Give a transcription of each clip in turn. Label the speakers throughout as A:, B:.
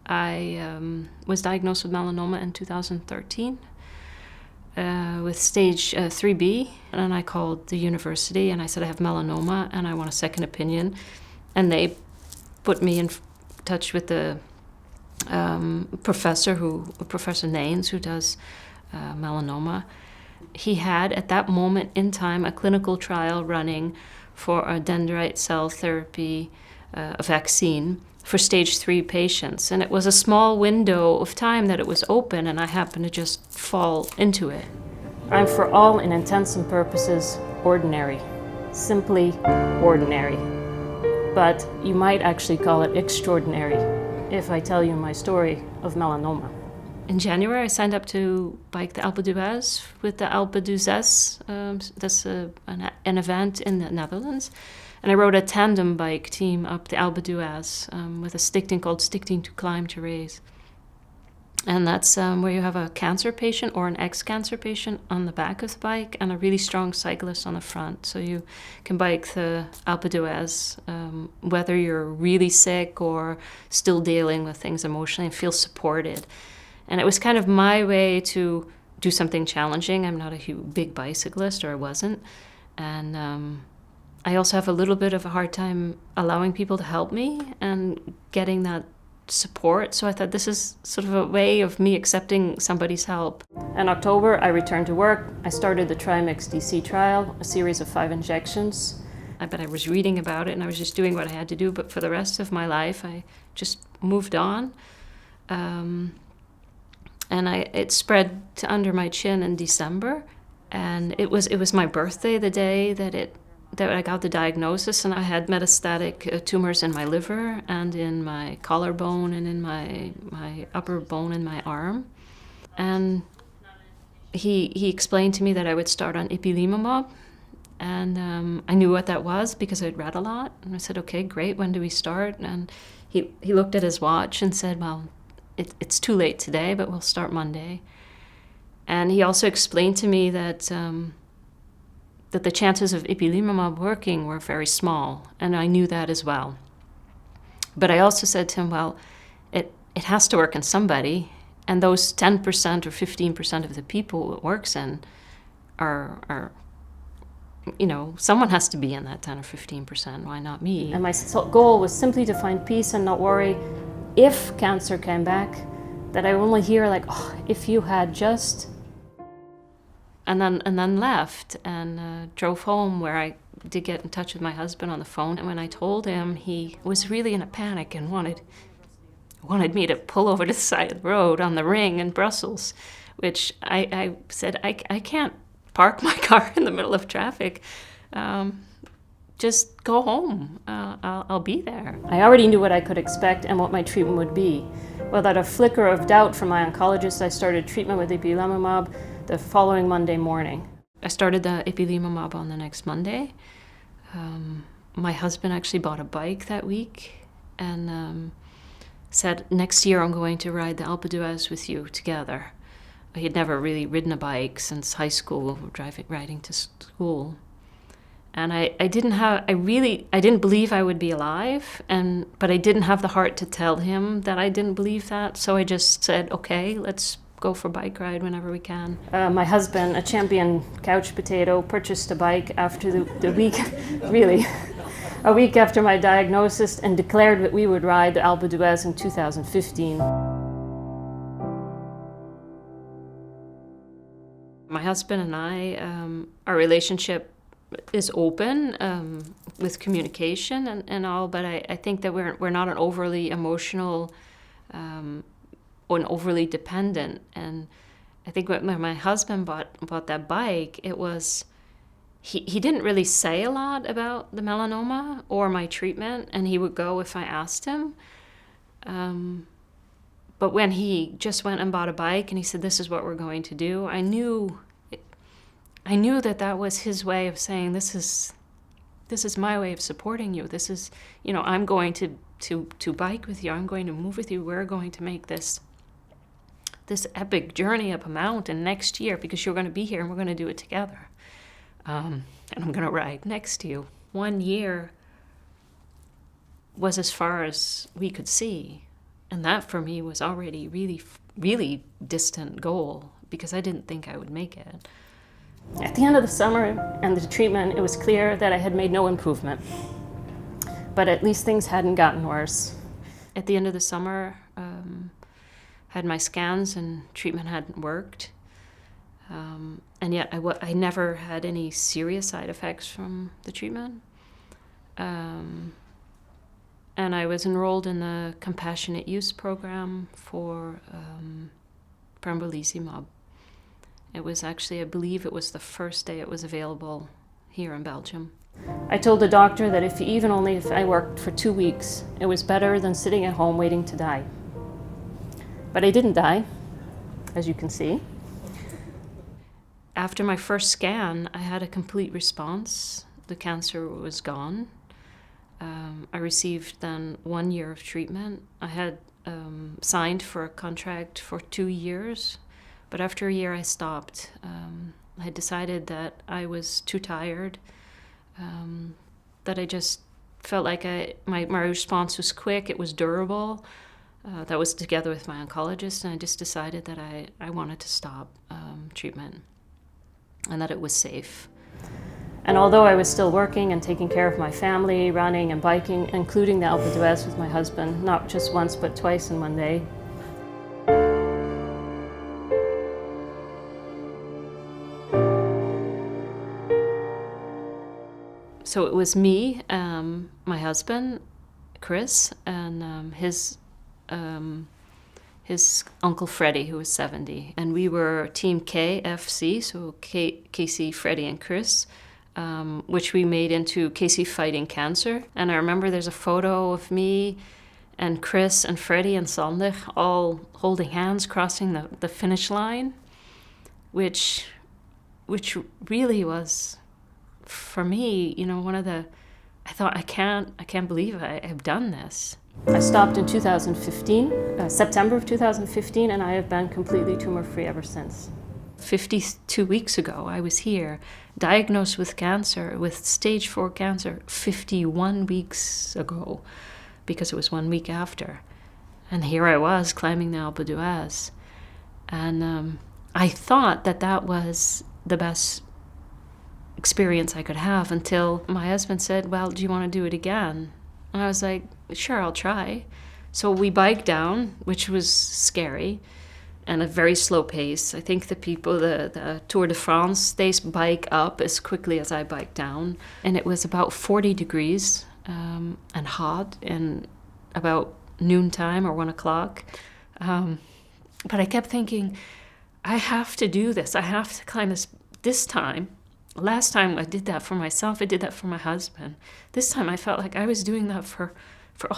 A: I was diagnosed with melanoma in 2013 with stage 3B, and I called the university and I said I have melanoma and I want a second opinion, and they put me in touch with the Professor Naines, who does melanoma. He had, at that moment in time, a clinical trial running for a dendrite cell therapy, a vaccine, for stage 3 patients. And it was a small window of time that it was open, and I happened to just fall into it. I'm, for all intents and purposes, ordinary. Simply ordinary. But you might actually call it extraordinary if I tell you my story of melanoma. In January, I signed up to bike the Alpe d'Huez with the Alpe d'Huez. That's an event in the Netherlands. And I rode a tandem bike team up the Alpe d'Huez with a stick called Stick Team to Climb to Raise. And that's where you have a cancer patient or an ex-cancer patient on the back of the bike and a really strong cyclist on the front. So you can bike the Alpe d'Huez whether you're really sick or still dealing with things emotionally and feel supported. And it was kind of my way to do something challenging. I'm not a big bicyclist, or I wasn't. And I also have a little bit of a hard time allowing people to help me and getting that support. So I thought this is sort of a way of me accepting somebody's help. In October, I returned to work. I started the Trimix DC trial, a series of 5 injections. But I was reading about it and I was just doing what I had to do. But for the rest of my life, I just moved on. And it spread to under my chin in December. And it was my birthday the day that I got the diagnosis, and I had metastatic tumors in my liver and in my collarbone and in my upper bone in my arm. And he explained to me that I would start on ipilimumab, and I knew what that was because I'd read a lot. And I said, okay, great, when do we start? And he looked at his watch and said, well, it's too late today, but we'll start Monday. And he also explained to me that the chances of ipilimumab working were very small, and I knew that as well. But I also said to him, well, it has to work in somebody, and those 10% or 15% of the people it works in are someone has to be in that 10 or 15%, why not me? And my goal was simply to find peace and not worry if cancer came back, that I only hear like, oh, if you had just... And then left and drove home, where I did get in touch with my husband on the phone. And when I told him, he was really in a panic and wanted me to pull over to the side of the road on the ring in Brussels, which I said, I can't park my car in the middle of traffic. Just go home. I'll be there. I already knew what I could expect and what my treatment would be. Without a flicker of doubt from my oncologist, I started treatment with ipilimumab the following Monday morning. I started the ipilimumab on the next Monday. My husband actually bought a bike that week and said, next year I'm going to ride the Alpe d'Huez with you together. He had never really ridden a bike since high school, riding to school. And I didn't believe I would be alive, but I didn't have the heart to tell him that I didn't believe that. So I just said, okay, let's go for a bike ride whenever we can. My husband, a champion couch potato, purchased a bike after the week, really, a week after my diagnosis, and declared that we would ride the Alpe d'Huez in 2015. My husband and I, our relationship is open with communication and all, but I think that we're not an overly emotional or an overly dependent. And I think when my husband bought that bike, it was he didn't really say a lot about the melanoma or my treatment, and he would go if I asked him. But when he just went and bought a bike and he said, this is what we're going to do, I knew that was his way of saying, this is my way of supporting you. This is, I'm going to bike with you. I'm going to move with you. We're going to make this epic journey up a mountain next year because you're going to be here and we're going to do it together. And I'm going to ride next to you. 1 year was as far as we could see. And that for me was already really, really distant goal because I didn't think I would make it. At the end of the summer and the treatment, it was clear that I had made no improvement, but at least things hadn't gotten worse. At the end of the summer, had my scans and treatment hadn't worked. And yet I never had any serious side effects from the treatment. And I was enrolled in the compassionate use program for pembrolizumab. It was actually, I believe it was the first day it was available here in Belgium. I told the doctor that if I worked for 2 weeks, it was better than sitting at home waiting to die. But I didn't die, as you can see. After my first scan, I had a complete response. The cancer was gone. I received then 1 year of treatment. I had signed for a contract for 2 years, but after a year I stopped. I had decided that I was too tired, that I just felt like my response was quick, it was durable. That was together with my oncologist, and I just decided that I wanted to stop treatment and that it was safe. And although I was still working and taking care of my family, running and biking, including the Alpe d'Huez with my husband, not just once but twice in one day. So it was me, my husband, Chris, and his uncle Freddie, who was 70. And we were Team KFC, so Kacie, Freddie, and Chris, which we made into Kacie Fighting Cancer. And I remember there's a photo of me and Chris and Freddie and Sander all holding hands, crossing the finish line, which really was, for me, one of the, I thought, I can't believe I've done this. I stopped in 2015, September of 2015, and I have been completely tumor-free ever since. 52 weeks ago, I was here, diagnosed with cancer, with stage 4 cancer, 51 weeks ago, because it was 1 week after. And here I was, climbing the Alpe d'Huez. And I thought that was the best experience I could have until my husband said, well, do you want to do it again? And I was like, sure, I'll try. So we biked down, which was scary, and a very slow pace. I think the people, the Tour de France, they bike up as quickly as I bike down. And it was about 40 degrees and hot, and about noontime or 1 o'clock. But I kept thinking, I have to do this. I have to climb this time. Last time I did that for myself, I did that for my husband. This time I felt like I was doing that for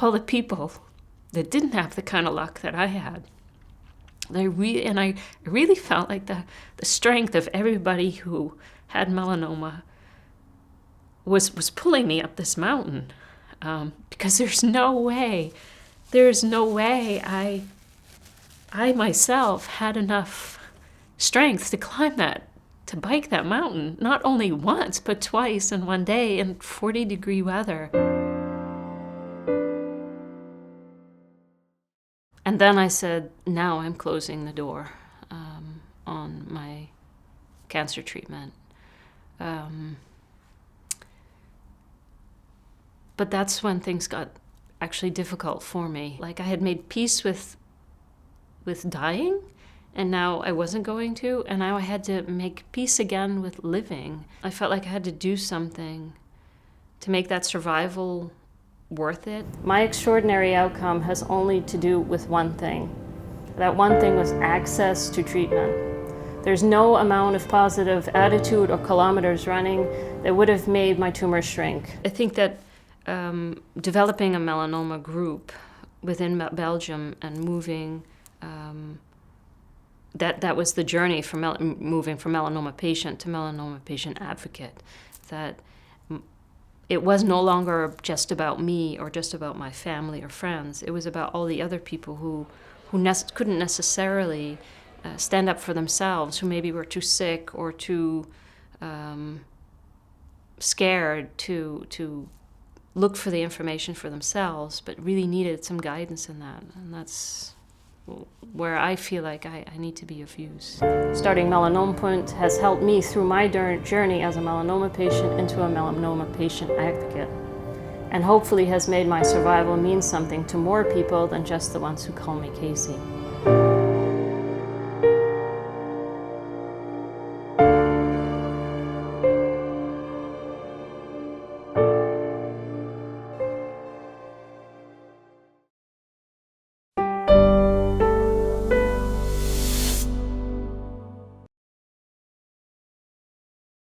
A: all the people that didn't have the kind of luck that I had. And I really felt like the strength of everybody who had melanoma was pulling me up this mountain. Because there's no way I myself had enough strength to climb that, to bike that mountain, not only once, but twice in one day in 40-degree weather. And then I said, now I'm closing the door on my cancer treatment. But that's when things got actually difficult for me. Like, I had made peace with dying, and now I wasn't going to, and now I had to make peace again with living. I felt like I had to do something to make that survival worth it. My extraordinary outcome has only to do with one thing. That one thing was access to treatment. There's no amount of positive attitude or kilometers running that would have made my tumor shrink. I think that developing a melanoma group within Belgium and moving, that was the journey from moving from melanoma patient to melanoma patient advocate. That it was no longer just about me or just about my family or friends. It was about all the other people who couldn't necessarily stand up for themselves, who maybe were too sick or too scared to look for the information for themselves, but really needed some guidance in that. And that's where I feel like I need to be of use. Starting Melanoma Point has helped me through my journey as a melanoma patient into a melanoma patient advocate, and hopefully has made my survival mean something to more people than just the ones who call me Kacie.